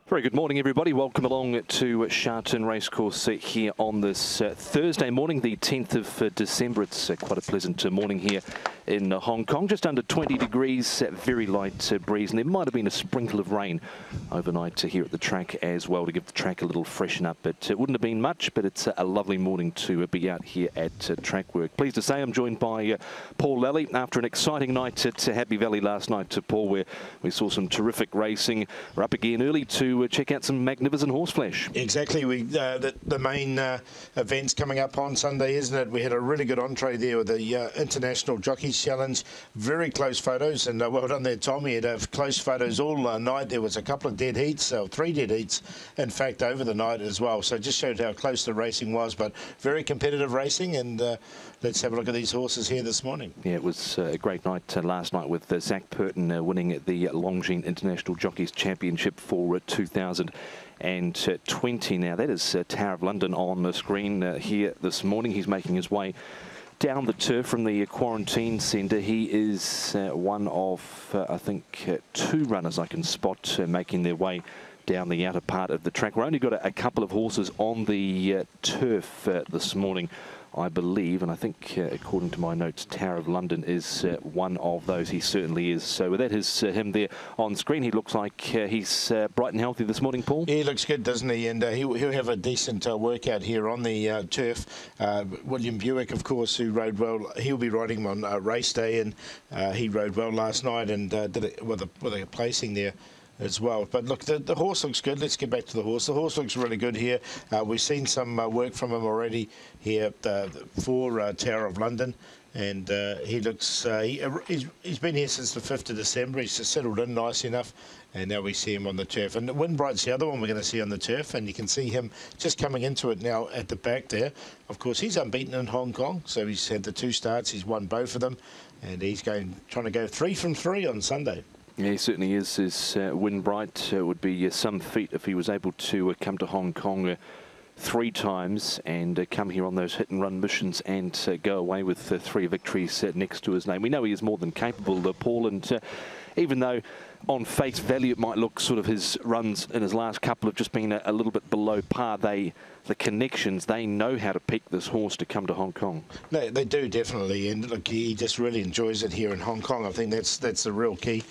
Very good morning, everybody. Welcome along to Sharton Racecourse here on this Thursday morning, the 10th of December. It's quite a pleasant morning here in Hong Kong. Just under 20 degrees, very light breeze, and there might have been a sprinkle of rain overnight here at the track as well to give the track a little freshen up. It wouldn't have been much, but it's a lovely morning to be out here at Trackwork. Pleased to say I'm joined by Paul Lally after an exciting night at Happy Valley last night, Paul, where we saw some terrific racing. We're up again early to check out some magnificent horse flesh. Exactly. The main event's coming up on Sunday, isn't it? We had a really good entree there with the International Jockeys Challenge. Very close photos, and well done there, Tom. He had close photos all night. There was a couple of dead heats, 3 dead heats, in fact, over the night as well. So it just showed how close the racing was, but very competitive racing. And let's have a look at these horses here this morning. Yeah, it was a great night last night with Zach Purton winning the Longines International Jockeys Championship for 2020. Now that is Tower of London on the screen here this morning. He's making his way down the turf from the quarantine centre. He is one of, I think, 2 runners I can spot making their way down the outer part of the track. We've only got a couple of horses on the turf this morning, I believe, and I think, according to my notes, Tower of London is one of those. He certainly is. So with that is him there on screen. He looks like he's bright and healthy this morning, Paul. He looks good, doesn't he? And he'll have a decent workout here on the turf. William Buick, of course, who rode well, he'll be riding on race day, and he rode well last night and did it with a placing there as well. But look, the horse looks good. Let's get back to the horse. The horse looks really good here. We've seen some work from him already here for Tower of London, and he looks he's been here since the 5th of December. He's just settled in nice enough, and now we see him on the turf. And Winbright's the other one we're going to see on the turf, and you can see him just coming into it now at the back there. Of course, he's unbeaten in Hong Kong, so he's had the 2 starts. He's won both of them, and he's trying to go 3 from 3 on Sunday. Yeah, he certainly is. Winbright would be some feat if he was able to come to Hong Kong 3 times and come here on those hit-and-run missions and go away with 3 victories next to his name. We know he is more than capable, Paul, and even though on face value it might look sort of his runs in his last couple have just been a little bit below par, the connections, they know how to pick this horse to come to Hong Kong. No, they do, definitely, and look, he just really enjoys it here in Hong Kong. I think that's the real key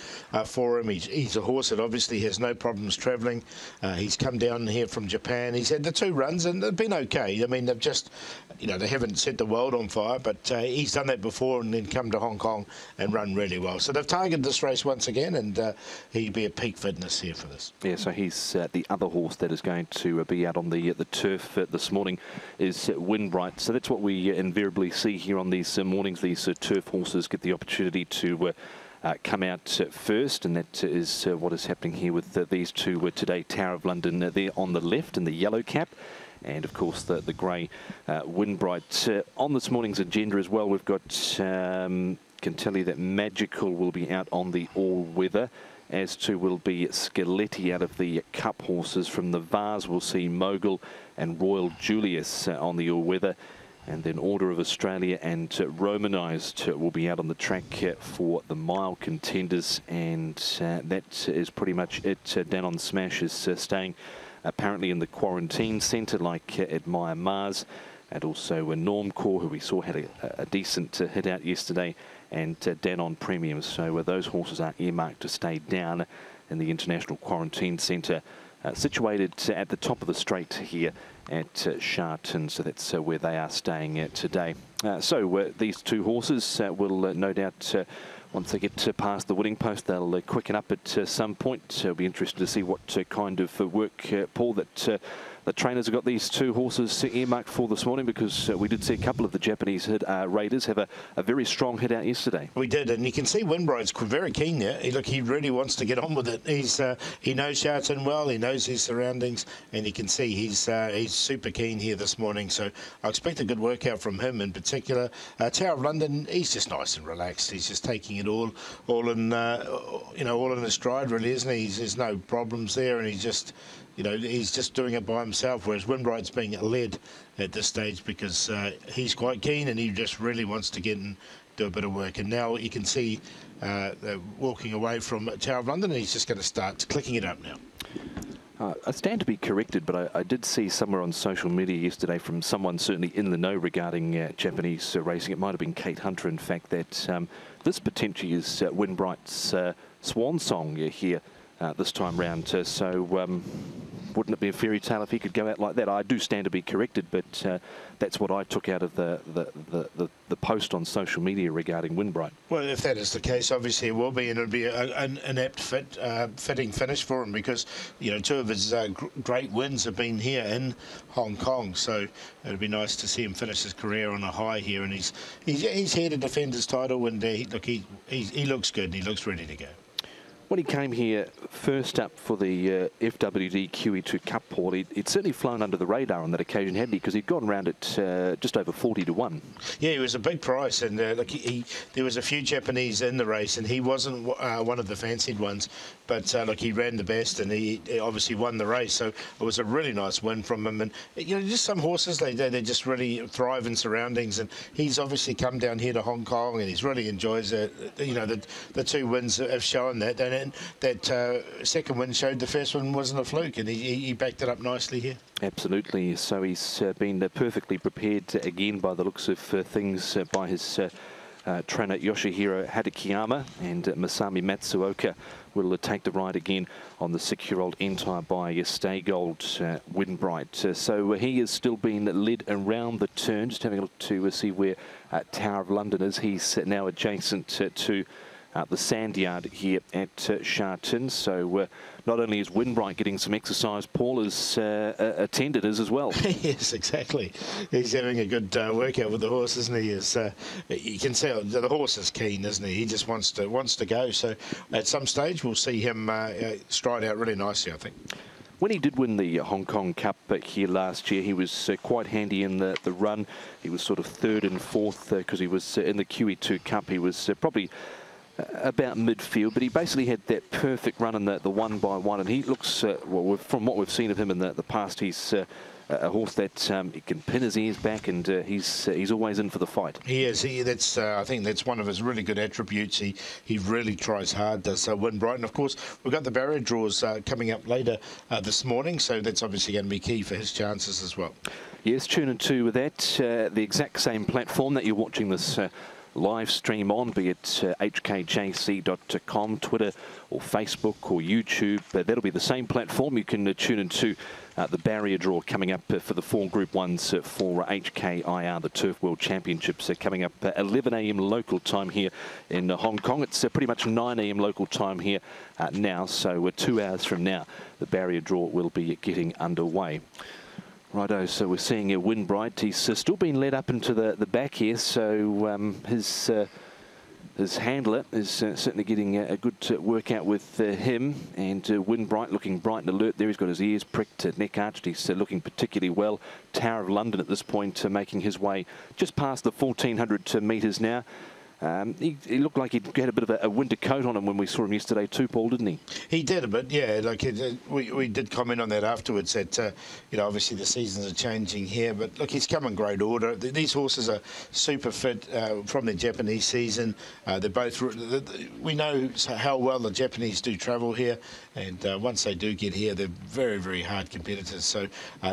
for him. He's a horse that obviously has no problems travelling. He's come down here from Japan. He's had the 2 runs and they've been okay. I mean, they've just, they haven't set the world on fire, but he's done that before and then come to Hong Kong and run really well. So they've targeted this race once again, and he'd be at peak fitness here for this. Yeah, so he's the other horse that is going to be out on the turf this morning is Winbright. So that's what we invariably see here on these mornings. These turf horses get the opportunity to come out first, and that is what is happening here with these 2 today. Tower of London there on the left in the yellow cap, and of course the grey Winbright. On this morning's agenda as well, we've got, can tell you that Magical will be out on the all-weather, as to will be Skeletti out of the Cup horses. From the Vase, we'll see Mogul and Royal Julius on the all-weather. And then Order of Australia and Romanised will be out on the track for the mile contenders. And that is pretty much it. Down on Smash is staying apparently in the quarantine centre, like Admire Mars. And also Normcore, who we saw had a decent hit out yesterday, and Danon Premium. So those horses are earmarked to stay down in the International Quarantine Centre, situated at the top of the straight here at Sharton. So that's where they are staying today. So these 2 horses will no doubt, once they get past the winning post, they'll quicken up at some point. It'll be interesting to see what kind of work, Paul, that the trainers have got these 2 horses earmarked for this morning, because we did see a couple of the Japanese raiders have a very strong hit out yesterday. We did, and you can see Winbright's very keen there. He really wants to get on with it. He knows Sharton well, he knows his surroundings, and you can see he's super keen here this morning. So I expect a good workout from him in particular. Tower of London, he's just nice and relaxed. He's just taking it all in all in his stride, really, isn't he? There's no problems there, and he's just doing it by himself, whereas Winbright's being led at this stage because he's quite keen and he just really wants to get and do a bit of work. And now you can see walking away from Tower of London, and he's just going to start clicking it up now. I stand to be corrected, but I did see somewhere on social media yesterday from someone certainly in the know regarding Japanese racing, it might have been Kate Hunter in fact, that this potentially is Winbright's swan song here this time round. So wouldn't it be a fairy tale if he could go out like that? I do stand to be corrected, but that's what I took out of the post on social media regarding Winbright. Well, if that is the case, obviously it will be, and it'll be an apt fitting finish for him, because you know, two of his great wins have been here in Hong Kong. So it'd be nice to see him finish his career on a high here, and he's here to defend his title. And he looks good, and he looks ready to go. When he came here first up for the FWD QE2 Cup, Paul, he'd certainly flown under the radar on that occasion, hadn't he? Because he'd gone around at just over 40 to 1. Yeah, it was a big price, and look, there was a few Japanese in the race, and he wasn't one of the fancied ones. But look, he ran the best, and he obviously won the race. So it was a really nice win from him. And you know, just some horses, they just really thrive in surroundings. And he's obviously come down here to Hong Kong, and he's really enjoys it. You know, the two wins have shown that. And that second win showed the first one wasn't a fluke, and he backed it up nicely here. Absolutely. So he's been perfectly prepared again by the looks of things by his trainer Yoshihiro Hadakiyama, and Masami Matsuoka will take the ride again on the 6-year-old Entire by Stay Gold Winbright. So he has still been led around the turn. Just having a look to see where Tower of London is. He's now adjacent to the sand yard here at Sha-Tin. So not only is Winbright getting some exercise, Paul is attended as well. Yes, exactly. He's having a good workout with the horse, isn't he? You can see the horse is keen, isn't he? He just wants to go. So at some stage we'll see him stride out really nicely, I think. When he did win the Hong Kong Cup here last year, he was quite handy in the run. He was sort of third and fourth because he was in the QE2 Cup. He was probably about midfield, but he basically had that perfect run in the 1x1, and he looks, well, from what we've seen of him in the past, he's a horse that he can pin his ears back, and he's always in for the fight. He is. That's I think that's one of his really good attributes. He really tries hard, does Winbright. And of course, we've got the barrier draws coming up later this morning, so that's obviously going to be key for his chances as well. Yes, tune into that. The exact same platform that you're watching this live stream on, be it hkjc.com, Twitter or Facebook or YouTube. That'll be the same platform. You can tune into the barrier draw coming up for the 4 Group 1s for HKIR, the Turf World Championships, coming up 11 a.m. local time here in Hong Kong. It's pretty much 9 a.m. local time here now, so 2 hours from now the barrier draw will be getting underway. Righto, so we're seeing Winbright. He's still been led up into the back here, so his handler is certainly getting a good workout with him. And Winbright looking bright and alert there. He's got his ears pricked, neck arched. He's looking particularly well. Tower of London at this point making his way just past the 1,400 metres now. He looked like he'd had a bit of a winter coat on him when we saw him yesterday too, Paul, didn't he? He did a bit, yeah. Like we did comment on that afterwards, that you know, obviously the seasons are changing here, but look, he's come in great order. These horses are super fit from the Japanese season. They're both. We know how well the Japanese do travel here, and once they do get here, they're very, very hard competitors. So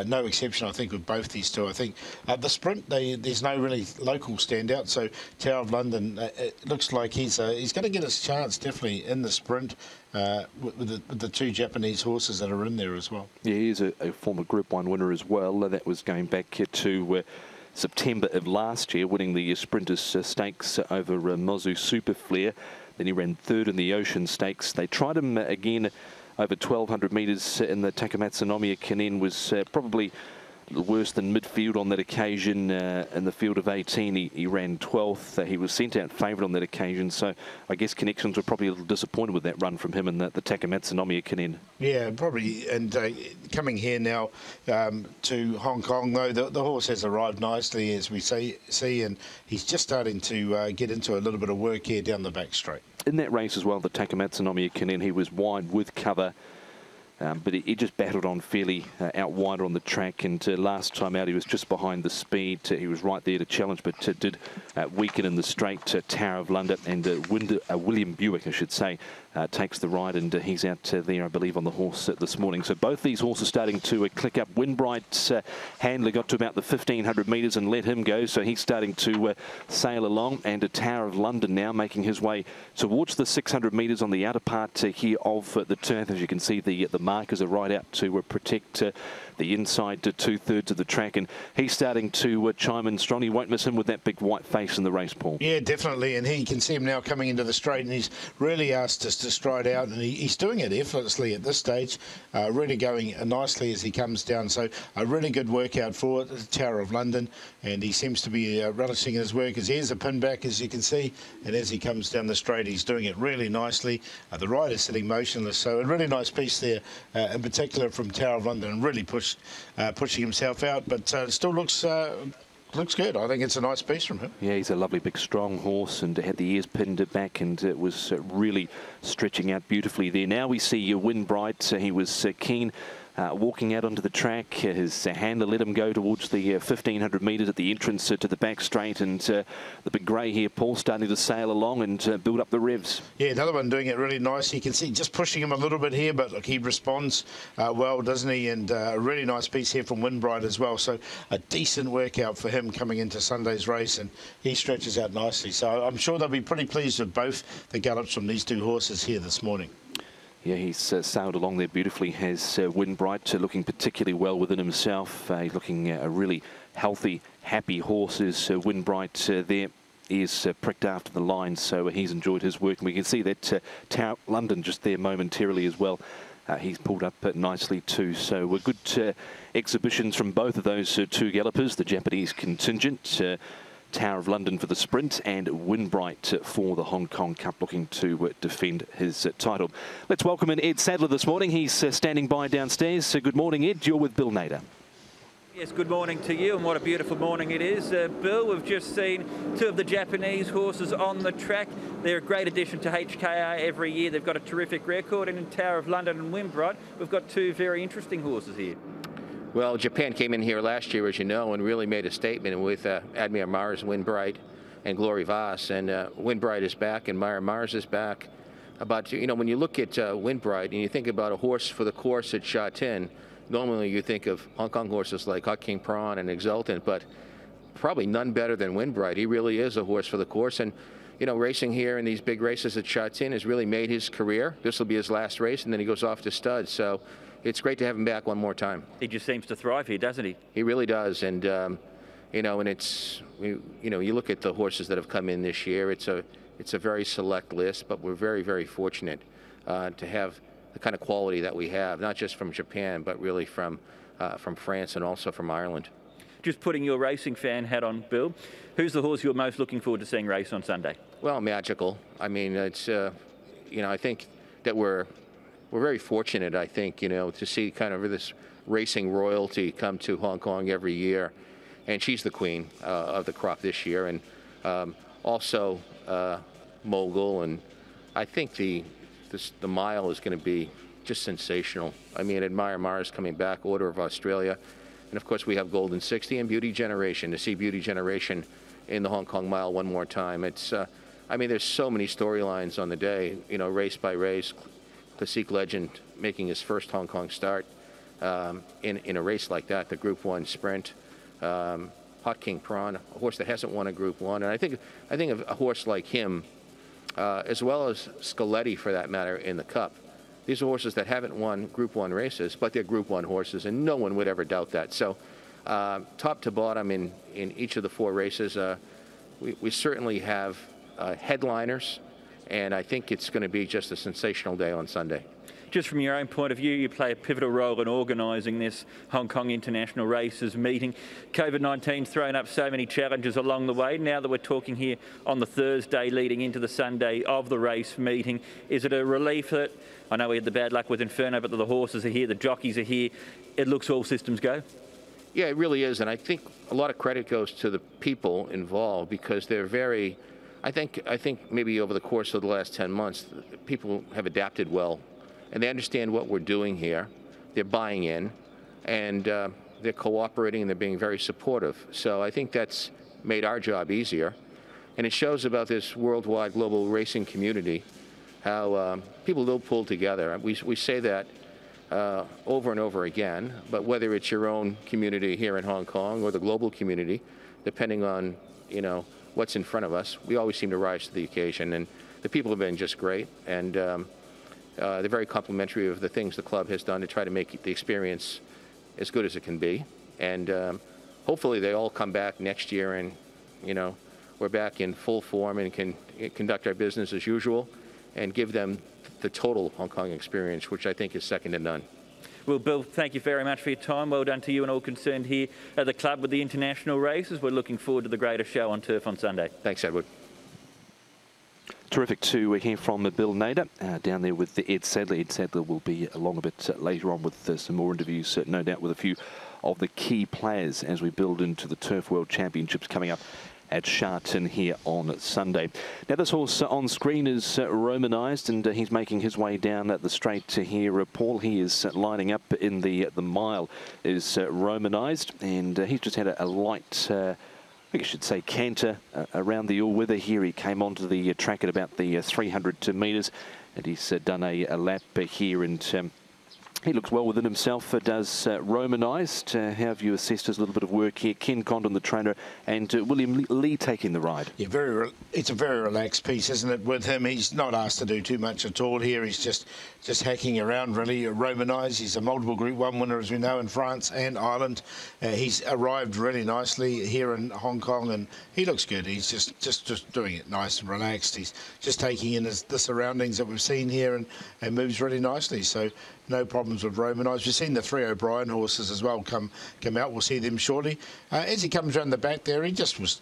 no exception, I think, with both these two. I think the sprint, there's no really local standout. So Tower of London, it looks like he's going to get his chance definitely in the sprint with the two Japanese horses that are in there as well. Yeah, he is a former Group 1 winner as well. That was going back to September of last year, winning the Sprinters Stakes over Mozu Super Flair. Then he ran third in the Ocean Stakes. They tried him again over 1,200 metres in the Takamatsu Nomiya Kinen. Was probably worse than midfield on that occasion. In the field of 18, he ran 12th. He was sent out favourite on that occasion, so I guess Connections were probably a little disappointed with that run from him in the Takamatsu Nomiya Kinen. Yeah, probably. And coming here now to Hong Kong, though, the horse has arrived nicely, as we see, and he's just starting to get into a little bit of work here down the back straight. In that race as well, the Takamatsu Nomiya Kinen, he was wide with cover. But he just battled on fairly out wider on the track, and last time out he was just behind the speed. He was right there to challenge, but did weaken in the straight. Tower of London and William Buick, I should say, takes the ride, and he's out there, I believe, on the horse this morning. So both these horses starting to click up. Windbright's handler got to about the 1,500 metres and let him go, so he's starting to sail along, and a Tower of London now making his way towards the 600 metres on the outer part here of the turf. As you can see, the markers are right out to protect the inside to 2/3 of the track, and he's starting to chime in strong. You won't miss him with that big white face in the race, Paul. Yeah, definitely, and he can see him now coming into the straight, and he's really asked us to stride out, and he's doing it effortlessly at this stage, really going nicely as he comes down. So a really good workout for the Tower of London, and he seems to be relishing his work. As here's a pin back, as you can see, and as he comes down the straight, he's doing it really nicely. The rider's sitting motionless, so a really nice piece there, in particular from Tower of London, and really pushing himself out, but still looks good. I think it's a nice piece from him. Yeah, he's a lovely big strong horse, and had the ears pinned back, and it was really stretching out beautifully there. Now we see Windbright. He was keen walking out onto the track. His handler let him go towards the 1,500 metres at the entrance to the back straight, and the big grey here, Paul, starting to sail along and build up the revs. Yeah, another one doing it really nice. You can see just pushing him a little bit here, but look, he responds well, doesn't he? And a really nice piece here from Windbright as well. So a decent workout for him coming into Sunday's race, and he stretches out nicely. So I'm sure they'll be pretty pleased with both the gallops from these two horses here this morning. Yeah, he's sailed along there beautifully, has Windbright, looking particularly well within himself. He's looking a really healthy, happy horse is Windbright there. He is pricked after the line, so he's enjoyed his work. And we can see that Tower London just there momentarily as well. He's pulled up nicely too. So good exhibitions from both of those two gallopers, the Japanese contingent. Tower of London for the sprint, and Windbright for the Hong Kong Cup, looking to defend his title. Let's welcome in Ed Sadler this morning. He's standing by downstairs. So good morning, Ed. You're with Bill Nader. Yes, good morning to you, and what a beautiful morning it is. Bill, we've just seen two of the Japanese horses on the track. They're a great addition to HKIR every year. They've got a terrific record, and in Tower of London and Windbright, we've got two very interesting horses here. Well, Japan came in here last year, as you know, and really made a statement with Admiral Mars, Windbright, and Glory Voss. And Windbright is back, and Mars is back. But, you know, when you look at Windbright and you think about a horse for the course at Sha Tin, normally you think of Hong Kong horses like Hot King Prawn and Exultant, but probably none better than Windbright. He really is a horse for the course. And, you know, racing here in these big races at Sha Tin has really made his career. This will be his last race, and then he goes off to stud. So it's great to have him back one more time. He just seems to thrive here, doesn't he? He really does, and you know, and you look at the horses that have come in this year. It's a very select list, but we're very, very fortunate to have the kind of quality that we have, not just from Japan, but really from France and also from Ireland. Just putting your racing fan hat on, Bill, who's the horse you're most looking forward to seeing race on Sunday? Well, Magical. I mean, it's you know, I think that we're very fortunate, I think, you know, to see kind of this racing royalty come to Hong Kong every year. And she's the queen of the crop this year. And also Mogul. And I think the mile is going to be just sensational. I mean, Admire Mars coming back, Order of Australia. And, of course, we have Golden 60 and Beauty Generation. To see Beauty Generation in the Hong Kong Mile one more time. It's, I mean, there's so many storylines on the day, you know, race by race. Classique Legend making his first Hong Kong start in a race like that, the Group 1 sprint. Hot King Prawn, a horse that hasn't won a Group 1. And I think of a horse like him, as well as Scaletti for that matter in the Cup. These are horses that haven't won Group 1 races, but they're Group 1 horses, and no one would ever doubt that. So top to bottom in each of the four races, we certainly have headliners. And I think it's going to be just a sensational day on Sunday. Just from your own point of view, you play a pivotal role in organising this Hong Kong International Races meeting. COVID-19's thrown up so many challenges along the way. Now that we're talking here on the Thursday leading into the Sunday of the race meeting, is it a relief that, I know we had the bad luck with Inferno, but the horses are here, the jockeys are here, it looks all systems go? Yeah, it really is. And I think a lot of credit goes to the people involved, because they're very, I think maybe over the course of the last 10 months, people have adapted well and they understand what we're doing here. They're buying in, and they're cooperating, and they're being very supportive. So I think that's made our job easier. And it shows about this worldwide global racing community, how people will pull together. We say that over and over again, but whether it's your own community here in Hong Kong or the global community, depending on, what's in front of us, we always seem to rise to the occasion. And the people have been just great, and they're very complimentary of the things the club has done to try to make the experience as good as it can be. And hopefully they all come back next year, and we're back in full form and can conduct our business as usual and give them the total Hong Kong experience, which I think is second to none. Well, Bill, thank you very much for your time. Well done to you and all concerned here at the club with the international races. We're looking forward to the greater show on turf on Sunday. Thanks, Edward. Terrific to hear from Bill Nader down there with Ed Sadler. Ed Sadler will be along a bit later on with some more interviews, no doubt with a few of the key players as we build into the Turf World Championships coming up at Sha Tin here on Sunday. Now this horse on screen is Romanised, and he's making his way down the straight here. Paul, he is lining up in the mile, is Romanised, and he's just had a light, I think I should say, canter around the all-weather here. He came onto the track at about the 300 metres, and he's done a lap here, and he looks well within himself, does Romanised. How have you assessed his little bit of work here? Ken Condon, the trainer, and William Lee taking the ride. Yeah, it's a very relaxed piece, isn't it, with him? He's not asked to do too much at all here. He's just hacking around, really. Romanised. He's a multiple Group 1 winner, as we know, in France and Ireland. He's arrived really nicely here in Hong Kong, and he looks good. He's just doing it nice and relaxed. He's just taking in the surroundings that we've seen here, and moves really nicely. So no problems with Romanised. We've seen the 3 O'Brien horses as well come out. We'll see them shortly. As he comes around the back there, he just was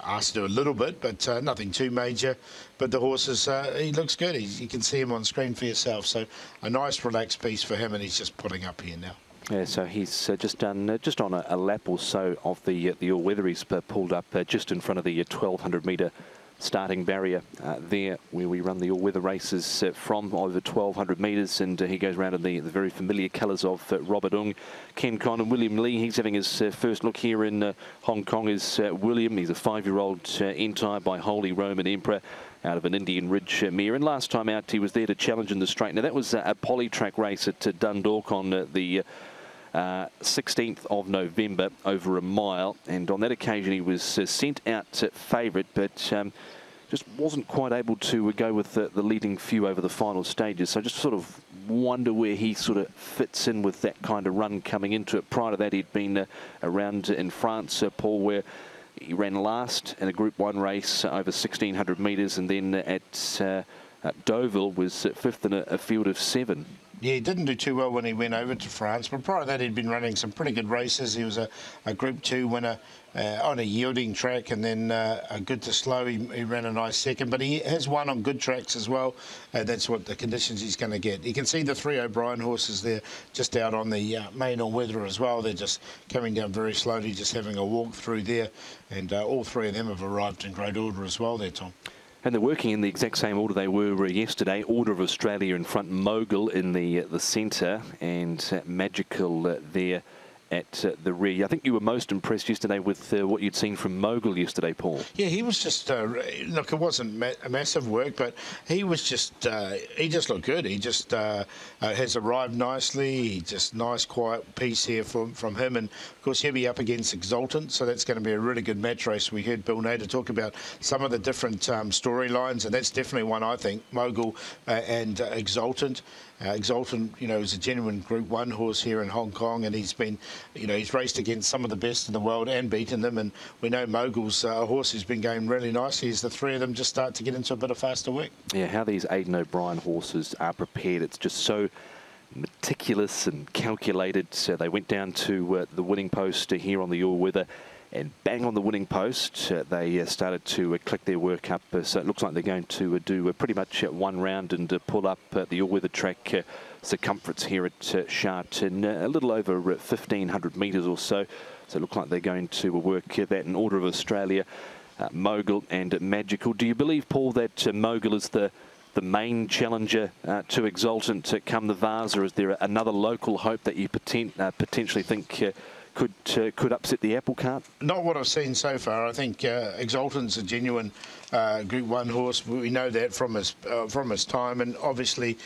asked to do a little bit, but nothing too major. But the horses, he looks good. You can see him on screen for yourself. So a nice relaxed piece for him, and he's just putting up here now. Yeah, so he's just done just on a lap or so of the all-weather. He's pulled up just in front of the 1,200 metre starting barrier there, where we run the all-weather races from, over 1,200 metres, and he goes around in the very familiar colours of Robert Ung. Ken Condon, William Lee, he's having his first look here in Hong Kong. Is William. He's a 5-year-old entire by Holy Roman Emperor out of an Indian Ridge mare, and last time out he was there to challenge in the straight. Now that was a polytrack race at Dundalk on the 16th of November over a mile, and on that occasion he was sent out favourite, but just wasn't quite able to go with the leading few over the final stages. So just sort of wonder where he sort of fits in with that kind of run coming into it. Prior to that, he'd been around in France, Paul, where he ran last in a Group 1 race over 1,600 metres, and then at Deauville was 5th in a field of 7. Yeah, he didn't do too well when he went over to France, but prior to that he'd been running some pretty good races. He was a Group 2 winner on a yielding track, and then a good to slow. He ran a nice second, but he has won on good tracks as well. That's what the conditions he's going to get. You can see the 3 O'Brien horses there just out on the main all-weather as well. They're just coming down very slowly, just having a walk through there, and all 3 of them have arrived in great order as well there, Tom. And they're working in the exact same order they were yesterday. Order of Australia in front, Mogul in the centre, and Magical there at the rear. I think you were most impressed yesterday with what you'd seen from Mogul yesterday, Paul. Yeah, he was just, look, it wasn't massive work, but he was just, he just looked good. He just has arrived nicely. He just nice, quiet piece here from him. And, of course, he'll be up against Exultant, so that's going to be a really good match race. We heard Bill Nader talk about some of the different storylines, and that's definitely one, I think, Mogul and Exultant. Exultant, is a genuine Group 1 horse here in Hong Kong, and he's been, he's raced against some of the best in the world and beaten them. And we know Mogul's a horse who's been going really nicely as the 3 of them just start to get into a bit of faster work. Yeah, how these Aidan O'Brien horses are prepared, it's just so meticulous and calculated. So they went down to the winning post here on the all-weather, and bang on the winning post, they started to click their work up. So it looks like they're going to do pretty much one round and pull up the all-weather track circumference here at Sha Tin, a little over 1,500 metres or so. So it looks like they're going to work that in Order of Australia, Mogul and Magical. Do you believe, Paul, that Mogul is the the main challenger to Exultant come the Vase, or is there another local hope that you potentially think could upset the apple cart? Not what I've seen so far. I think Exultant's a genuine Group 1 horse. We know that from his time, and obviously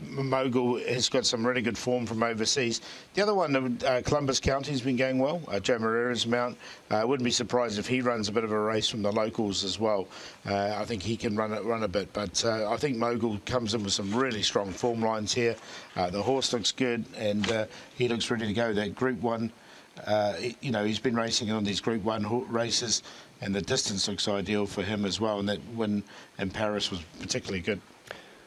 Mogul has got some really good form from overseas. The other one, Columbus County's been going well. Joe Moreira's mount. Wouldn't be surprised if he runs a bit of a race from the locals as well. I think he can run a bit, but I think Mogul comes in with some really strong form lines here. The horse looks good, and he looks ready to go. That Group 1. You know, he's been racing on these Group 1 races, and the distance looks ideal for him as well, and that win in Paris was particularly good.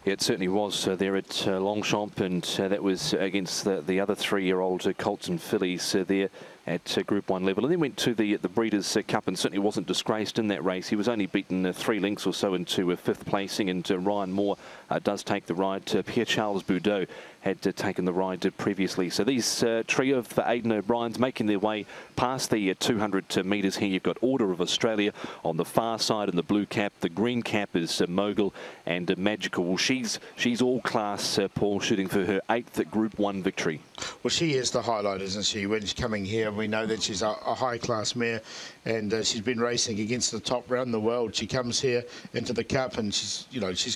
Yeah, it certainly was there at Longchamp, and that was against the other 3-year-old colts and fillies there at Group 1 level, and then went to the Breeders' Cup and certainly wasn't disgraced in that race. He was only beaten 3 lengths or so into 5th placing, and Ryan Moore does take the ride. Pierre-Charles Boudot had taken the ride previously. So these trio of Aidan O'Brien's making their way past the 200 metres here. You've got Order of Australia on the far side in the blue cap. The green cap is Mogul and Magical. Well, she's all class, Paul, shooting for her 8th Group 1 victory. Well, she is the highlight, isn't she? When she's coming here, we know that she's a high-class mare, and she's been racing against the top around the world. She comes here into the Cup, and she's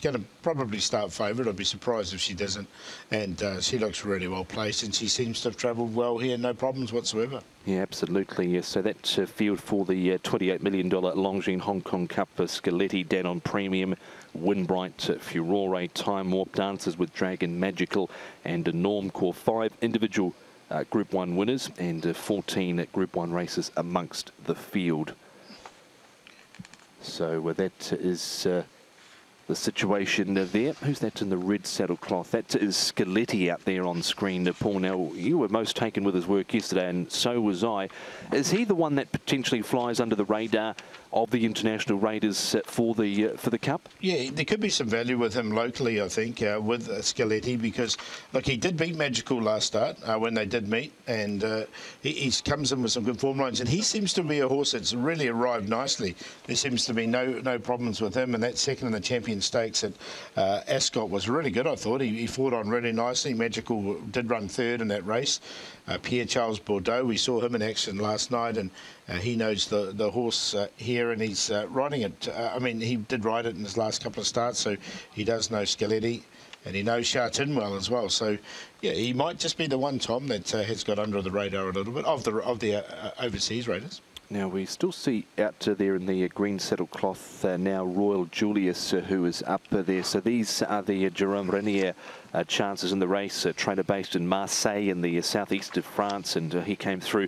going to probably start favourite. I'd be surprised if she doesn't. And she looks really well placed, and she seems to have travelled well here, no problems whatsoever. Yeah, absolutely. Yes. So that field for the $28 million Longines Hong Kong Cup, Scaletti, Danon Premium, Winbright, Furore, Time Warp, Dances with Dragon, Magical, and Normcore. 5 individual Group 1 winners and 14 Group 1 races amongst the field. So that is the situation there. Who's that in the red saddlecloth? That is Scaletti out there on screen. Paul, now you were most taken with his work yesterday, and so was I. Is he the one that potentially flies under the radar of the international raiders for the Cup? Yeah, there could be some value with him locally, I think, with Scaletti, because look, he did beat Magical last start when they did meet, and he comes in with some good form lines, and he seems to be a horse that's really arrived nicely. There seems to be no problems with him, and that second in the Champion Stakes at Ascot was really good, I thought. He fought on really nicely. Magical did run 3rd in that race. Pierre-Charles Boudot, we saw him in action last night, and he knows the horse here, and he's riding it. I mean, he did ride it in his last couple of starts, so he does know Scaletti, and he knows Chartin well as well. So, yeah, he might just be the one, Tom, that has got under the radar a little bit of the overseas raiders. Now we still see out there in the green saddlecloth now Royal Julius, who is up there. So these are the Jerome Renier chances in the race, trainer based in Marseille in the southeast of France, and he came through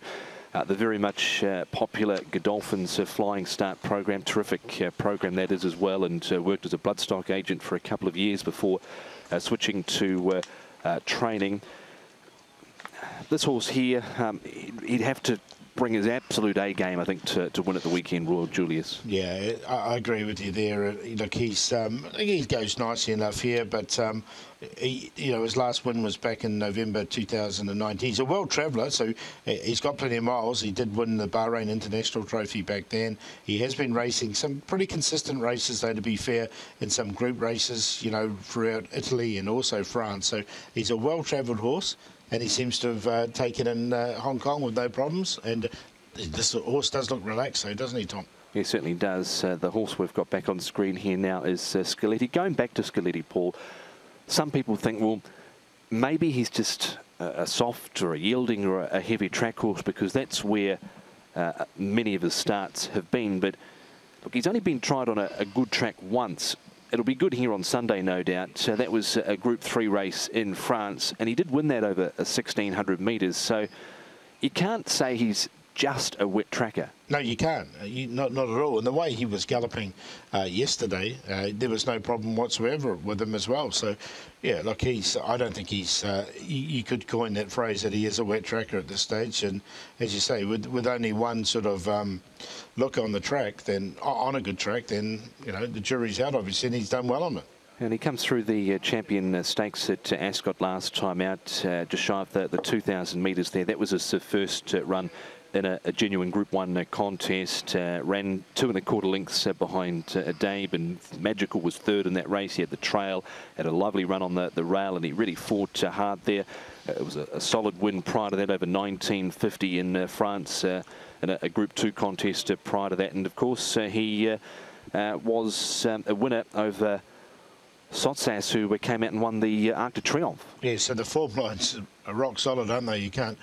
the very much popular Godolphin's Flying Start program. Terrific program that is as well, and worked as a bloodstock agent for a couple of years before switching to training. This horse here, he'd have to bring his absolute A game, I think, to win at the weekend, Royal Julius. Yeah, I agree with you there. Look, he goes nicely enough here, but his last win was back in November 2019. He's a world traveller, so he's got plenty of miles. He did win the Bahrain International Trophy back then. He has been racing some pretty consistent races, though, to be fair, in some group races, throughout Italy and also France. So he's a well-travelled horse, and he seems to have taken in Hong Kong with no problems. And this horse does look relaxed, though, doesn't he, Tom? He certainly does. The horse we've got back on screen here now is Scaletti. Going back to Scaletti, Paul, some people think, well, maybe he's just a soft or a yielding or a heavy track horse, because that's where many of his starts have been. But look, he's only been tried on a good track once. It'll be good here on Sunday, no doubt. So that was a Group 3 race in France, and he did win that over 1,600 metres. So you can't say he's just a wet tracker. No, you can't. Not at all. And the way he was galloping yesterday, there was no problem whatsoever with him as well. So, yeah, look, I don't think he's... you could coin that phrase that he is a wet tracker at this stage. And as you say, with only one sort of look on the track, then on a good track, then, the jury's out, obviously, and he's done well on it. And he comes through the Champion Stakes at Ascot last time out, just shy of the 2,000 metres there. That was his first run in a genuine Group 1 contest. Ran 2 1/4 lengths behind Dave, and Magical was third in that race. He had the trail, had a lovely run on the rail, and he really fought hard there. It was a solid win prior to that over 1950 in France in a Group 2 contest prior to that. And of course he was a winner over Sotsas, who came out and won the Arc de Triomphe. Yeah, so the form lines are rock solid, aren't they? You can't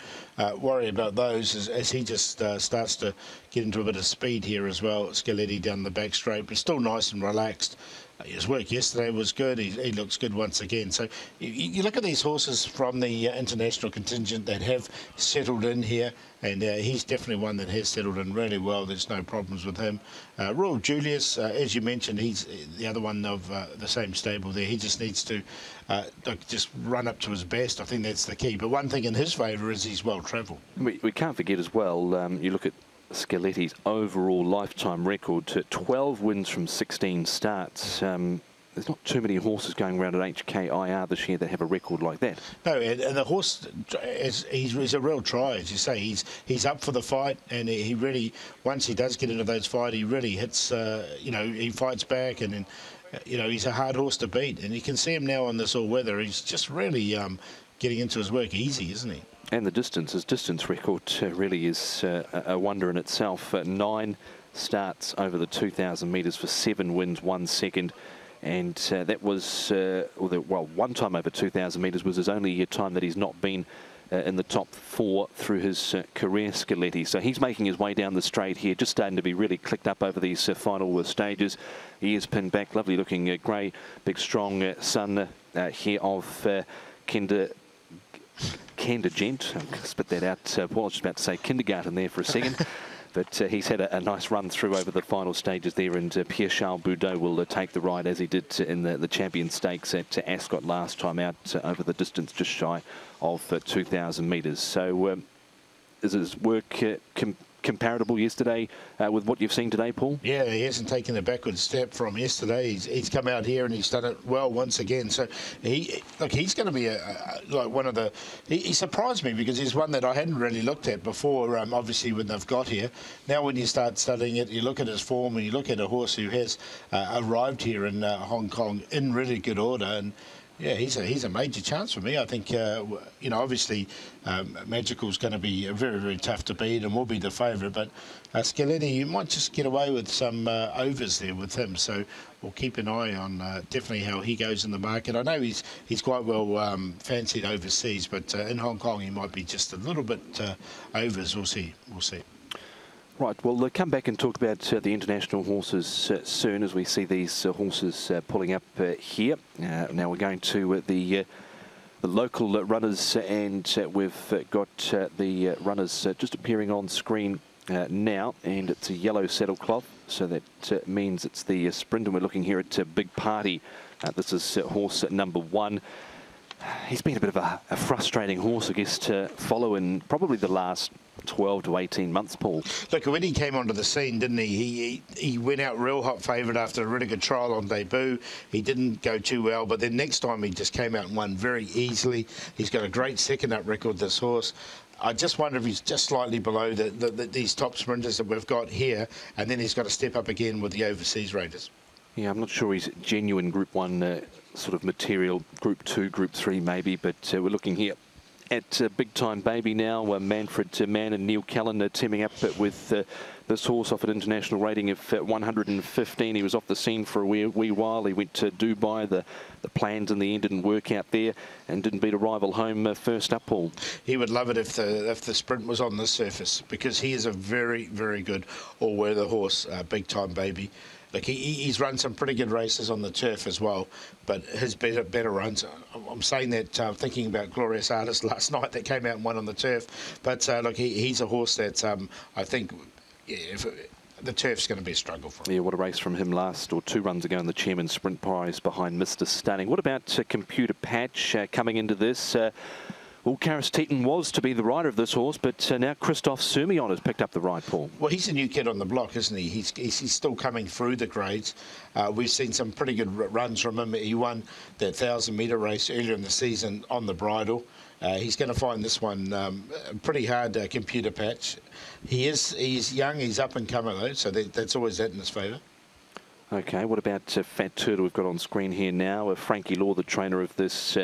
worry about those as he just starts to get into a bit of speed here as well. Scaletti down the back straight, but still nice and relaxed. His work yesterday was good. He looks good once again. So you look at these horses from the international contingent that have settled in here, and he's definitely one that has settled in really well. There's no problems with him. Royal Julius, as you mentioned, he's the other one of the same stable there. He just needs to just run up to his best. I think that's the key. But one thing in his favour is he's well travelled. We can't forget as well, you look at Scaletti's overall lifetime record, 12 wins from 16 starts. There's not too many horses going around at HKIR this year that have a record like that. No, and the horse, he's a real try, as you say. He's up for the fight, and he really, once he does get into those fights, he really hits, you know, he fights back, and then, you know, he's a hard horse to beat. And you can see him now on this all-weather. He's just really getting into his work easy, isn't he? And the distance, his distance record really is a wonder in itself. 9 starts over the 2,000 metres for 7 wins, 1 second. And that was, well, one time over 2,000 metres was his only time that he's not been in the top 4 through his career, Scaletti. So he's making his way down the straight here, just starting to be really clicked up over these final stages. He is pinned back, lovely looking grey, big strong son here of Kenda Gent. Spit that out, Paul. I was just about to say kindergarten there for a second. But he's had a nice run through over the final stages there, and Pierre-Charles Boudot will take the ride as he did in the Champion Stakes at Ascot last time out, over the distance just shy of 2,000 metres. So is his work comparable yesterday with what you've seen today, Paul? Yeah, he hasn't taken a backward step from yesterday. He's come out here and he's done it well once again. So he's going to be like one of the. He surprised me because he's one that I hadn't really looked at before. Obviously, when they've got here, now when you start studying it, you look at his form and you look at a horse who has arrived here in Hong Kong in really good order. And yeah, he's a major chance for me. I think, you know, obviously Magical's going to be very, very tough to beat and will be the favourite. But Scaletti, you might just get away with some overs there with him. So we'll keep an eye on definitely how he goes in the market. I know he's quite well fancied overseas, but in Hong Kong he might be just a little bit overs. We'll see. We'll see. Right, well, come back and talk about the international horses soon as we see these horses pulling up here. Now we're going to the local runners, and we've got the runners just appearing on screen now, and it's a yellow saddlecloth, so that means it's the sprint, and we're looking here at Big Party. This is horse number 1. He's been a bit of a frustrating horse, I guess, to follow in probably the last 12 to 18 months, Paul. Look, when he came onto the scene, didn't he? He went out real hot favourite after a really good trial on debut. He didn't go too well, but then next time he just came out and won very easily. He's got a great second-up record, this horse. I just wonder if he's just slightly below these top sprinters that we've got here, and then he's got to step up again with the overseas raiders. Yeah, I'm not sure he's genuine Group 1 sort of material, Group 2, Group 3 maybe, but we're looking here at Big Time Baby now. Manfred Mann and Neil Callan teaming up with this horse off an international rating of 115. He was off the scene for a wee while. He went to Dubai. The plans in the end didn't work out there and didn't beat a rival home first up, Paul. He would love it if the sprint was on this surface, because he is a very, very good all-weather horse, Big Time Baby. Like he's run some pretty good races on the turf as well, but his better runs. I'm saying that thinking about Glorious Artist last night that came out and won on the turf. But look, he's a horse that I think the turf's going to be a struggle for him. Yeah, what a race from him last, or 2 runs ago in the Chairman's Sprint Prize behind Mr. Stunning. What about Computer Patch coming into this? Well, Karis Teton was to be the rider of this horse, but now Christophe Soumillon has picked up the ride, Paul. Well, he's a new kid on the block, isn't he? He's still coming through the grades. We've seen some pretty good runs from him. He won that 1,000-metre race earlier in the season on the bridle. He's going to find this one pretty hard computer patch. He's young, he's up and coming though, so that's always that in his favour. Okay, what about Fat Turtle we've got on screen here now? Frankie Law, the trainer of this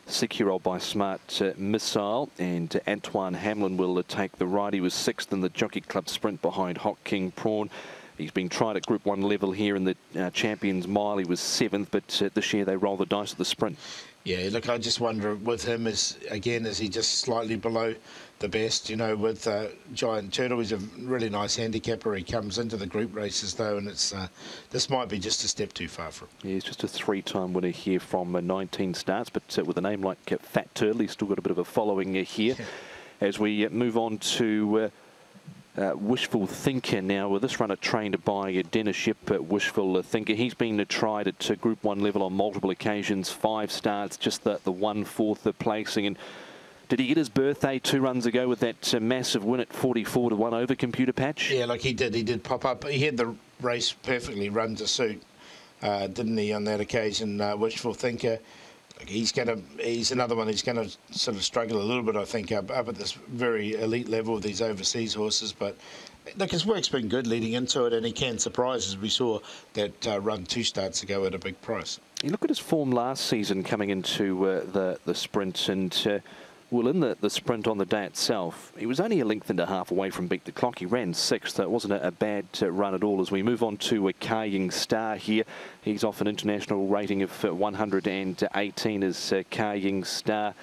6-year-old by Smart Missile, and Antoine Hamlin will take the ride. He was 6th in the Jockey Club Sprint behind Hot King Prawn. He's been tried at Group 1 level here in the Champions Mile. He was 7th, but this year they roll the dice at the sprint. Yeah, look, I just wonder with him, is he just slightly below the best? You know, with Giant Turtle, he's a really nice handicapper. He comes into the group races though, and it's this might be just a step too far for him. Yeah, he's just a 3-time winner here from 19 starts, but with a name like Fat Turtle, he's still got a bit of a following here. As we move on to Wishful Thinker now, with this runner trained by Dennis Ship. Wishful Thinker, he's been tried at Group 1 level on multiple occasions, 5 starts, just the 1/4 placing. And did he get his birthday 2 runs ago with that massive win at 44-1 over computer patch? Yeah, like he did pop up. He had the race perfectly run to suit, didn't he, on that occasion? Wishful Thinker. He's another one. He's going to sort of struggle a little bit, I think, up at this very elite level of these overseas horses. But look, his work's been good leading into it, and he can surprise, as we saw that run 2 starts ago at a big price. You look at his form last season coming into the sprint, and well, in the sprint on the day itself, he was only a length and a half away from Beat the Clock. He ran 6th. It wasn't a bad run at all. As we move on to HKIR Star here, he's off an international rating of 118 as HKIR Star.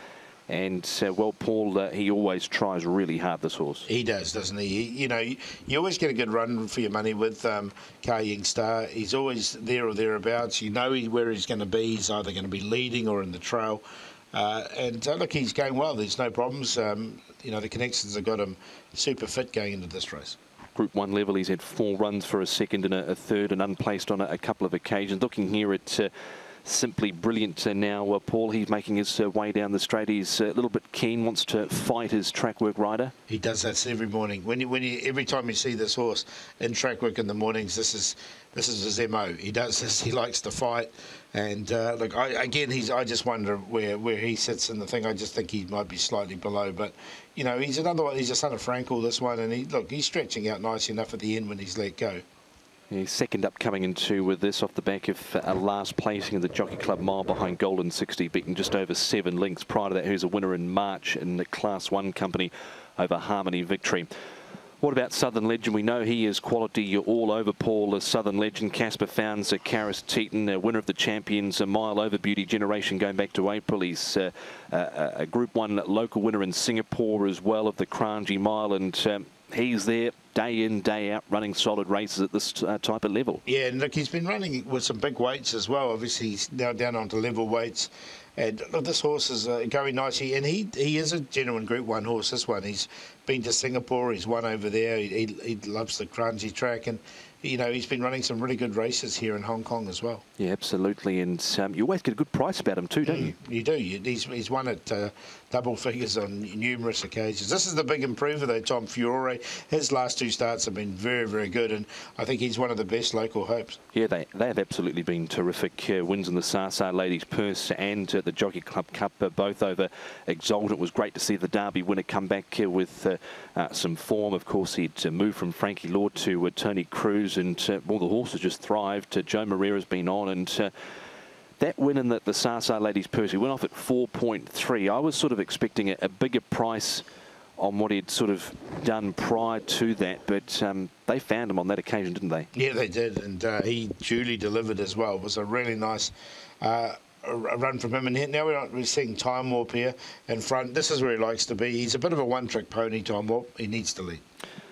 And, well, Paul, he always tries really hard, this horse. He does, doesn't he? You know, you always get a good run for your money with HKIR Star. He's always there or thereabouts. You know where he's going to be. He's either going to be leading or in the trail. Look, he's going well. There's no problems. You know, the connections have got him super fit going into this race. Group 1 level, he's had 4 runs for a 2nd and a 3rd, and unplaced on a couple of occasions. Looking here at Simply Brilliant now, Paul, he's making his way down the straight. He's a little bit keen, wants to fight his Trackwork rider. He does that every morning. Every time you see this horse in Trackwork in the mornings, this is his MO. He does this. He likes to fight. And look, I just wonder where he sits in the thing. I just think he might be slightly below. But you know, he's another one. He's a son of Frankel, this one, and he's stretching out nice enough at the end when he's let go. He's 2nd up coming into with this off the back of a last placing in the Jockey Club Mile behind Golden 60, beaten just over 7 lengths. Prior to that, he was a winner in March in the Class 1 company over Harmony Victory. What about Southern Legend? We know he is quality all over, Paul. Southern Legend, Casper Founds, Karis Teton, winner of the Champions, a Mile Over Beauty Generation going back to April. He's a Group 1 local winner in Singapore as well of the Kranji Mile, and he's there day in, day out, running solid races at this type of level. Yeah, and look, he's been running with some big weights as well. Obviously, he's now down onto level weights. And look, this horse is going nicely, and he is a genuine Group 1 horse, this one. He's been to Singapore, he's won over there, he loves the Kranji track, and you know, he's been running some really good races here in Hong Kong as well. Yeah, absolutely, and you always get a good price about him too, don't you? You do. He's won at double figures on numerous occasions. This is the big improver though, Tom Fiore. His last 2 starts have been very, very good, and I think he's one of the best local hopes. Yeah, they have absolutely been terrific. Wins in the Sasa Ladies Purse and the Jockey Club Cup, both over Exalted. It was great to see the Derby winner come back with some form. Of course, he'd moved from Frankie Law to Tony Cruz, and well, the horses just thrived. Joe Moreira's been on, and that win in the Sasa Ladies Purse, he went off at 4.3. I was sort of expecting a bigger price on what he'd sort of done prior to that, but they found him on that occasion, didn't they? Yeah, they did, and he duly delivered as well. It was a really nice a run from him, and now we're seeing Time Warp here in front. This is where he likes to be. He's a bit of a one-trick pony, Time Warp. He needs to lead.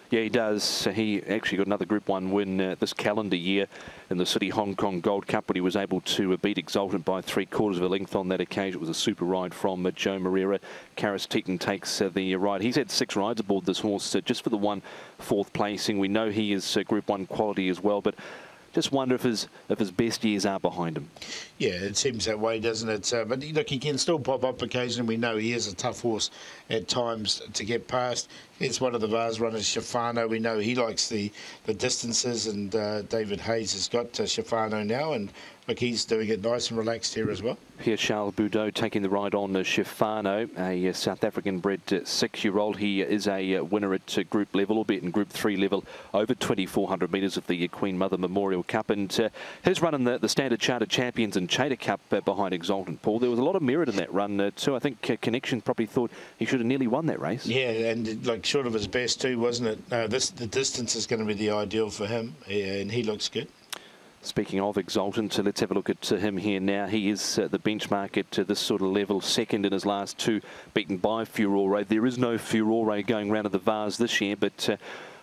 Yeah, he does. He actually got another Group 1 win this calendar year in the City Hong Kong Gold Cup, but he was able to beat Exalted by 3/4 of a length on that occasion. It was a super ride from Joe Moreira. Karis Teton takes the ride. He's had 6 rides aboard this horse just for the 4th placing. We know he is Group 1 quality as well, but just wonder if his best years are behind him. Yeah, it seems that way, doesn't it? But look, he can still pop up occasionally. We know he is a tough horse at times to get past. It's one of the Vars runners, Shafano. We know he likes the distances, and David Hayes has got Shafano now, and look, he's doing it nice and relaxed here as well. Here, Charles Boudot taking the ride on Shifano, a South African bred 6-year-old. He is a winner at group level, albeit in Group 3 level, over 2,400 metres of the Queen Mother Memorial Cup. And his run in the Standard Chartered Champions and Chater Cup behind Exultant, Paul. There was a lot of merit in that run too. I think Connection probably thought he should have nearly won that race. Yeah, and like short of his best too, wasn't it? The distance is going to be the ideal for him, and he looks good. Speaking of Exultant, let's have a look at him here now. He is the benchmark at this sort of level, second in his last 2, beaten by Furore. There is no Furore going round of the Vase this year, but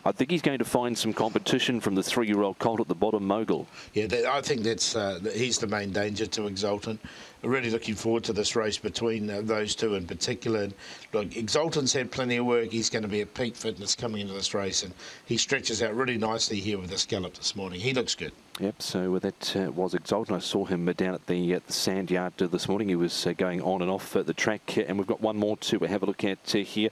I think he's going to find some competition from the 3-year-old colt at the bottom, Mogul. Yeah, I think that's he's the main danger to Exultant. Really looking forward to this race between those two in particular. And, look, Exultant's had plenty of work. He's going to be at peak fitness coming into this race, and he stretches out really nicely here with this gallop this morning. He looks good. Yep, so that was Exultant. I saw him down at the sand yard this morning. He was going on and off the track, and we've got one more to have a look at here.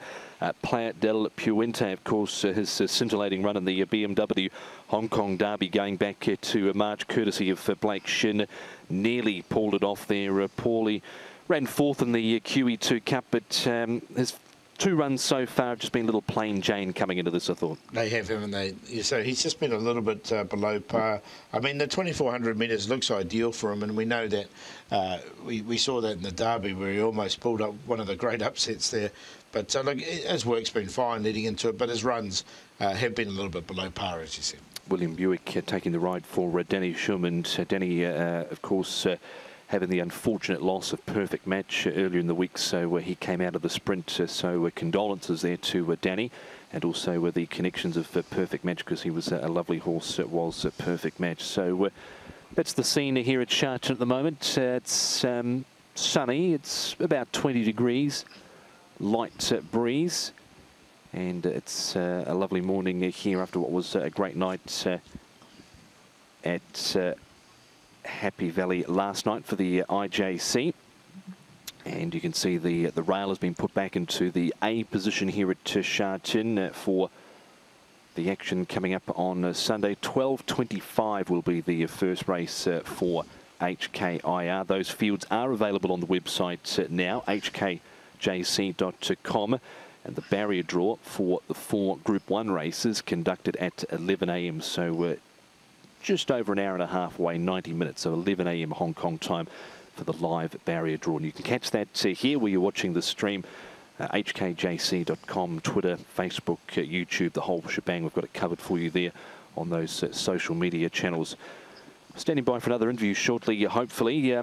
Playa del Puente, of course, his scintillating run in the BMW Hong Kong Derby going back to March, courtesy of Blake Shin. Nearly pulled it off there, Paulie. Ran 4th in the QE2 Cup, but his 2 runs so far have just been a little plain Jane coming into this, I thought. They have, haven't they? Yeah, so he's just been a little bit below par. I mean, the 2,400 metres looks ideal for him, and we know that we saw that in the Derby where he almost pulled up one of the great upsets there. But look, his work's been fine leading into it, but his runs have been a little bit below par, as you said. William Buick taking the ride for Danny Schum, and Danny, of course, having the unfortunate loss of Perfect Match earlier in the week, so he came out of the sprint, so condolences there to Danny, and also the connections of Perfect Match, because he was a lovely horse, was Perfect Match. So that's the scene here at Sharton at the moment. It's sunny, it's about 20 degrees, light breeze, and it's a lovely morning here after what was a great night at Happy Valley last night for the IJC. And you can see the rail has been put back into the A position here at Sharton for the action coming up on Sunday. 12:25 will be the first race for HKIR. Those fields are available on the website now, hkjc.com. And the barrier draw for the 4 Group 1 races conducted at 11 a.m. So just over an hour and a half away, 90 minutes, so 11 a.m. Hong Kong time for the live barrier draw. And you can catch that here where you're watching the stream, hkjc.com, Twitter, Facebook, YouTube, the whole shebang. We've got it covered for you there on those social media channels. Standing by for another interview shortly, hopefully.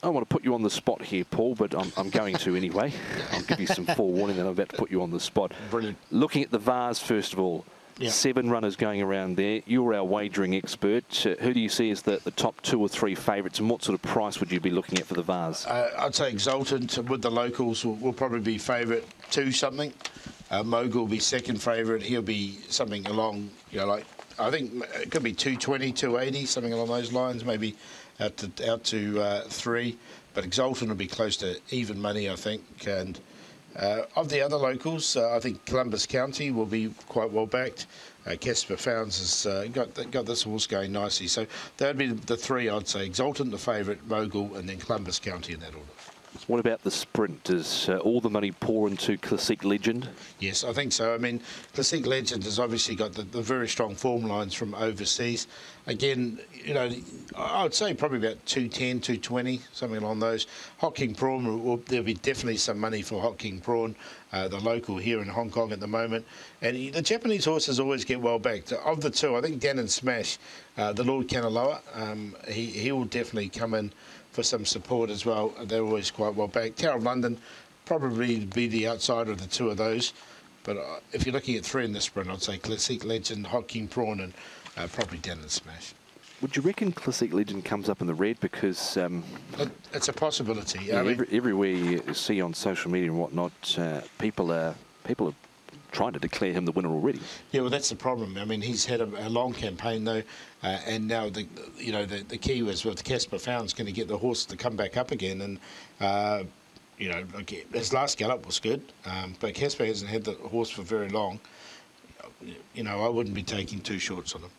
I don't want to put you on the spot here, Paul, but I'm going to anyway. I'll give you some forewarning that I'm about to put you on the spot. Brilliant. Looking at the Vase, first of all, yeah. 7 runners going around there. You're our wagering expert. Who do you see as the top 2 or 3 favourites, and what sort of price would you be looking at for the Vase? I'd say Exultant with the locals will probably be favourite 2 something. Mogul will be second favourite. He'll be something along, like, I think it could be 220, 280, something along those lines, maybe out to 3. But Exultant will be close to even money, I think. And of the other locals, I think Columbus County will be quite well backed. Casper Founds has got this horse going nicely. So that would be the 3, I'd say. Exultant, the favourite, Mogul, and then Columbus County in that order. What about the sprint? Does all the money pour into Classic Legend? Yes, I think so. I mean, Classic Legend has obviously got the very strong form lines from overseas. Again, I would say probably about 210, 220, something along those. Hot King Prawn, there'll be definitely some money for Hot King Prawn, the local here in Hong Kong at the moment. And the Japanese horses always get well backed. Of the 2, I think Dan and Smash, the Lord Kanaloa, he will definitely come in for some support as well. They're always quite well backed. Tower of London probably be the outsider of the 2 of those. But if you're looking at 3 in the sprint, I'd say Classic Legend, Hot King Prawn, and probably Dan and Smash. Would you reckon Classic Legend comes up in the red? Because it's a possibility. Yeah, everywhere you see on social media and whatnot, people are trying to declare him the winner already. Yeah, well, that's the problem. I mean, he's had a long campaign though, and now the key was with Casper Founds going to get the horse to come back up again, and his last gallop was good, but Casper hasn't had the horse for very long. I wouldn't be taking 2 shorts on him.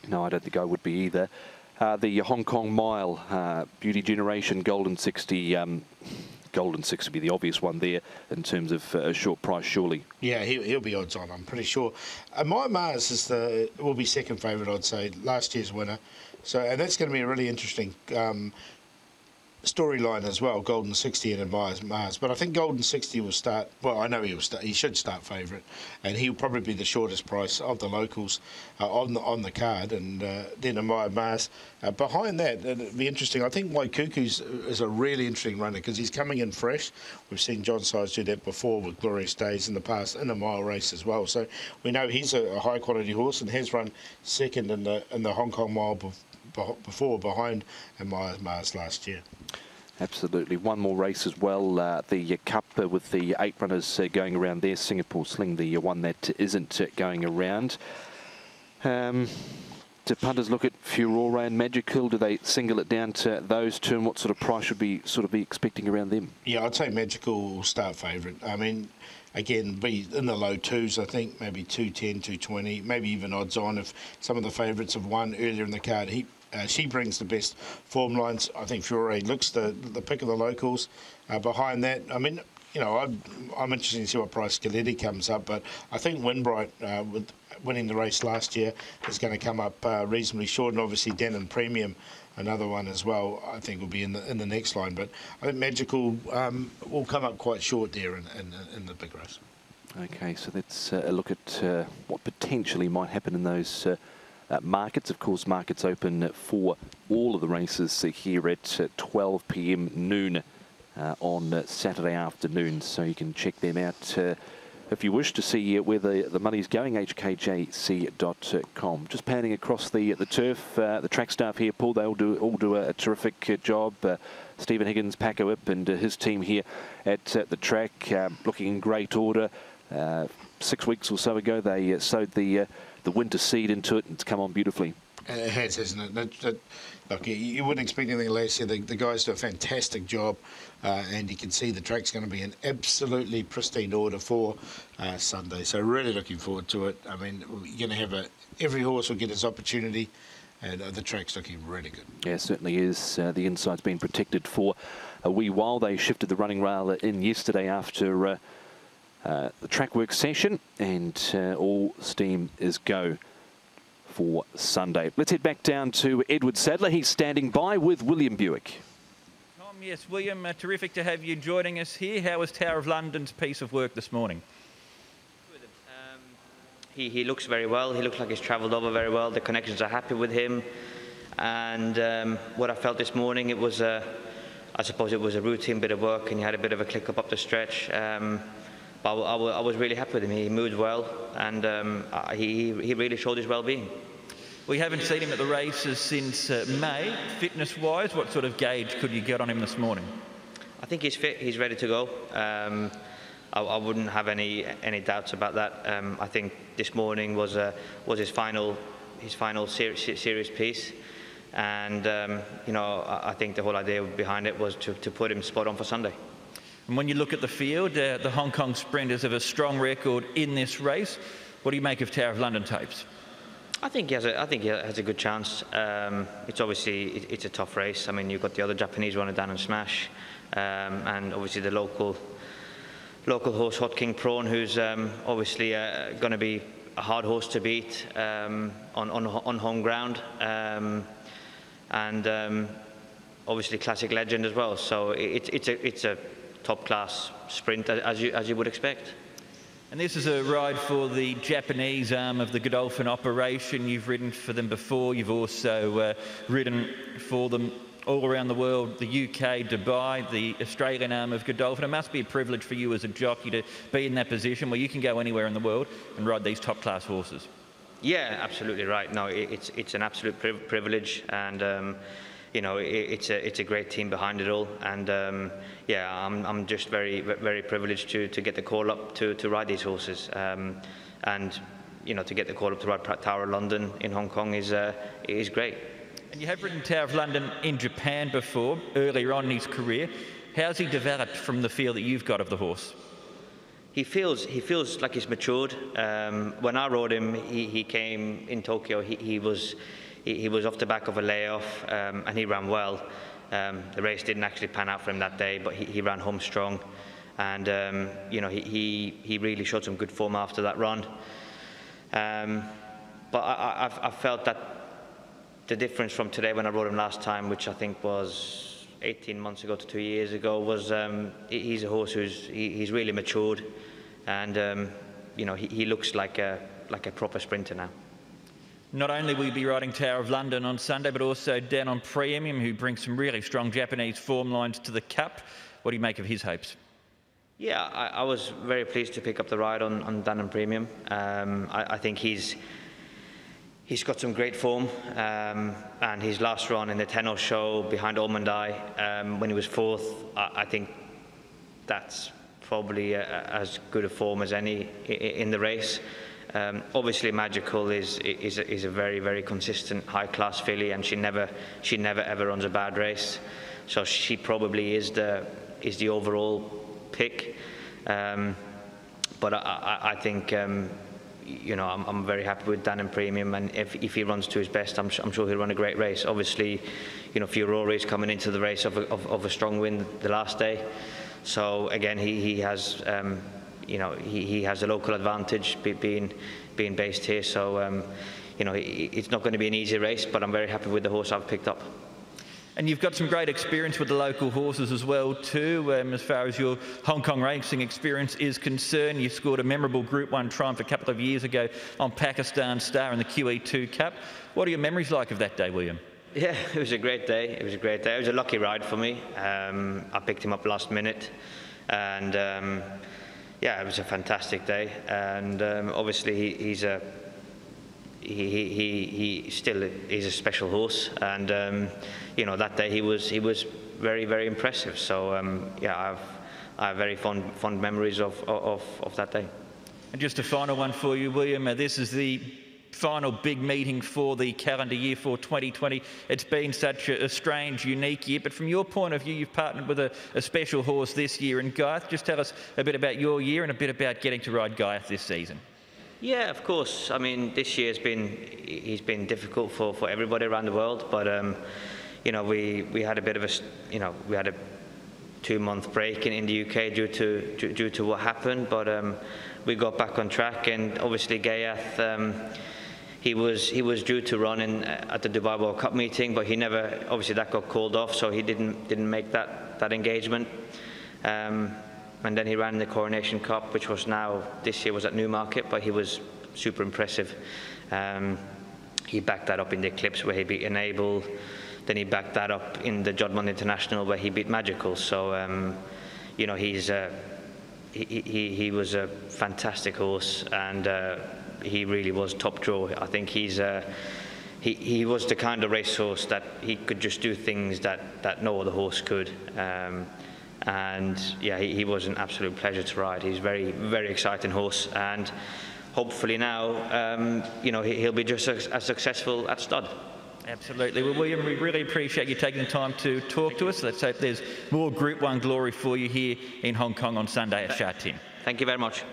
No, I don't think I would be either. The Hong Kong Mile, Beauty Generation, Golden 60. Golden 6 would be the obvious one there in terms of a short price, surely. Yeah, he'll be odds on, I'm pretty sure. My Mars will be second favourite, I'd say, last year's winner. So, and that's going to be a really interesting storyline as well, Golden 60 and Mars. But I think Golden 60 will start, well, I know he should start favourite, and he'll probably be the shortest price of the locals on the card, and then Amaya Mars. Behind that, it'll be interesting. I think Waikuku's is a really interesting runner because he's coming in fresh. We've seen John Sides do that before with Glorious Days in the past in a mile race as well. So we know he's a high quality horse and has run second in the Hong Kong Mile before, behind Amaya Mars last year. Absolutely. One more race as well, the Cup with the 8 runners going around there. Singapore Sling, the one that isn't going around. Do punters look at Furore and Magical? Do they single it down to those two, and what sort of price should be expecting around them? Yeah, I'd say Magical will start favourite. I mean, again, be in the low twos, I think, maybe 210, 220, maybe even odds on if some of the favourites have won earlier in the card. She brings the best form lines. I think Furore looks the pick of the locals. Behind that, I mean, you know, I'm interested to see what price Scaletti comes up, but I think Winbright, with winning the race last year, is going to come up reasonably short, and obviously Denon Premium, another one as well, I think will be in the next line. But I think Magical will come up quite short there in the big race. Okay, so let's look at what potentially might happen in those markets. Of course, markets open for all of the races here at 12 p.m. noon on Saturday afternoon, so you can check them out if you wish to see where the money's going. hkjc.com. Just panning across the turf, the track staff here, Paul, they all do a terrific job. Stephen Higgins, Paco Ip, and his team here at the track, looking in great order. 6 weeks or so ago, they sowed the winter seed into it, and it's come on beautifully. It has, hasn't it? Look, you wouldn't expect anything less here. The guys do a fantastic job, and you can see the track's going to be in absolutely pristine order for Sunday. So really looking forward to it. I mean, you're going to have every horse will get its opportunity, and the track's looking really good. Yeah, it certainly is. The inside's been protected for a wee while. They shifted the running rail in yesterday after the Trackwork session, and all steam is go for Sunday. Let's head back down to Edward Sadler. He's standing by with William Buick. Tom, yes, William, terrific to have you joining us here. How was Tower of London's piece of work this morning? He looks very well. He looks like he's travelled over very well. The connections are happy with him. And what I felt this morning, it was, I suppose it was a routine bit of work, and he had a bit of a click up the stretch. But I was really happy with him. He moved well, and he really showed his well-being. We haven't seen him at the races since May. Fitness-wise, what sort of gauge could you get on him this morning? I think he's fit. He's ready to go. I wouldn't have any doubts about that. I think this morning was his final serious piece, and you know, I think the whole idea behind it was to put him spot on for Sunday. And when you look at the field, the Hong Kong sprinters have a strong record in this race. What do you make of Tower of London Tapes? I think he has a good chance. It's obviously it's a tough race. I mean, you've got the other Japanese runner, Dan and Smash, and obviously the local horse, Hot King Prawn, who's obviously going to be a hard horse to beat on home ground, and obviously Classic Legend as well. So it's a top-class sprint, as you would expect. And this is a ride for the Japanese arm of the Godolphin operation. You've ridden for them before. You've also ridden for them all around the world, the UK, Dubai, the Australian arm of Godolphin. It must be a privilege for you as a jockey to be in that position where you can go anywhere in the world and ride these top-class horses. Yeah, absolutely right. No, it's an absolute privilege, and you know, it's a great team behind it all, and yeah, I'm just very privileged to get the call up to ride these horses, and you know, to get the call up to ride Tower of London in Hong Kong is great. And you have ridden Tower of London in Japan before, earlier on in his career. How's he developed from the feel that you've got of the horse? He feels like he's matured. When I rode him, he came in Tokyo. He was he was off the back of a layoff, and he ran well. The race didn't actually pan out for him that day, but he ran home strong, and you know, he really showed some good form after that run. But I felt that the difference from today when I rode him last time, which I think was 18 months ago to 2 years ago, was he's a horse he's really matured, and you know, he looks like a proper sprinter now. Not only will you be riding Tower of London on Sunday, but also Dan on Premium, who brings some really strong Japanese form lines to the Cup. What do you make of his hopes? Yeah, I was very pleased to pick up the ride on Dan and Premium. I think he's got some great form, and his last run in the Tenno show behind Ormonde when he was 4th, I think that's probably as good a form as any in the race. Obviously, Magical is a very, very consistent, high-class filly, and she never ever runs a bad race. So she probably is the overall pick. But I think you know, I'm very happy with Dan and Premium, and if he runs to his best, I'm sure he'll run a great race. Obviously, you know, Furore is coming into the race of a strong win the last day. So again, he has. You know, he has a local advantage being based here, so you know, it's not going to be an easy race, but I'm very happy with the horse I've picked up. And you've got some great experience with the local horses as well too, as far as your Hong Kong racing experience is concerned. You scored a memorable Group 1 triumph a couple of years ago on Pakistan Star in the QE2 Cup. What are your memories like of that day, William? Yeah, it was a great day. It was a great day. It was a lucky ride for me. I picked him up last minute, and yeah, it was a fantastic day, and obviously he's a special horse, and you know, that day he was very, very impressive. So yeah, I have very fond memories of that day. And just a final one for you, William. This is the final big meeting for the calendar year for 2020. It's been such a strange, unique year, but from your point of view, you've partnered with a special horse this year in Guyeth. Just tell us a bit about your year and a bit about getting to ride Guyeth this season. Yeah, of course. I mean, this year's been difficult for everybody around the world, but you know, we had a bit of we had a 2-month break in the UK due to what happened, but we got back on track, and obviously Guyeth. He was due to run at the Dubai World Cup meeting, but he never. Obviously, that got called off, so he didn't make that engagement. And then he ran the Coronation Cup, which was this year was at Newmarket, but he was super impressive. He backed that up in the Eclipse where he beat Enable. Then he backed that up in the Jodmont International where he beat Magical. So you know, he was a fantastic horse, and he really was top draw. I think he was the kind of racehorse that he could just do things that no other horse could. And yeah, he was an absolute pleasure to ride. He's a very, very exciting horse, and hopefully now, you know, he'll be just as successful at stud. Absolutely. Well, William, we really appreciate you taking the time to talk to us. Let's hope there's more Group 1 glory for you here in Hong Kong on Sunday at Sha Tin. Thank you very much.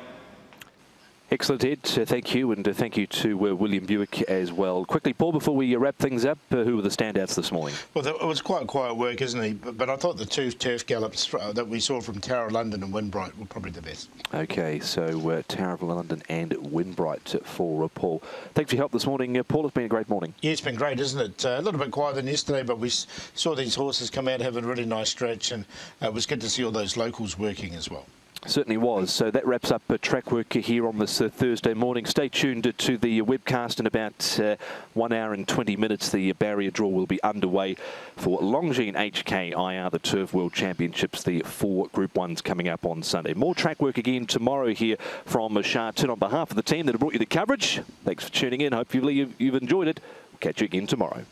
Excellent, Ed. Thank you, and thank you to William Buick as well. Quickly, Paul, before we wrap things up, who were the standouts this morning? Well, it was quite quiet work, isn't he? But I thought the 2 turf gallops that we saw from Tower of London and Winbright were probably the best. Okay, so Tower of London and Winbright for Paul. Thanks for your help this morning, Paul. It's been a great morning. Yeah, it's been great, isn't it? A little bit quieter than yesterday, but we saw these horses come out having a really nice stretch, and it was good to see all those locals working as well. Certainly was. So that wraps up Trackwork here on this Thursday morning. Stay tuned to the webcast in about 1 hour and 20 minutes. The barrier draw will be underway for Longines HKIR, the Turf World Championships, the 4 Group 1s coming up on Sunday. More Trackwork again tomorrow here from Sha Tin. On behalf of the team that have brought you the coverage, thanks for tuning in. Hopefully you've enjoyed it. We'll catch you again tomorrow.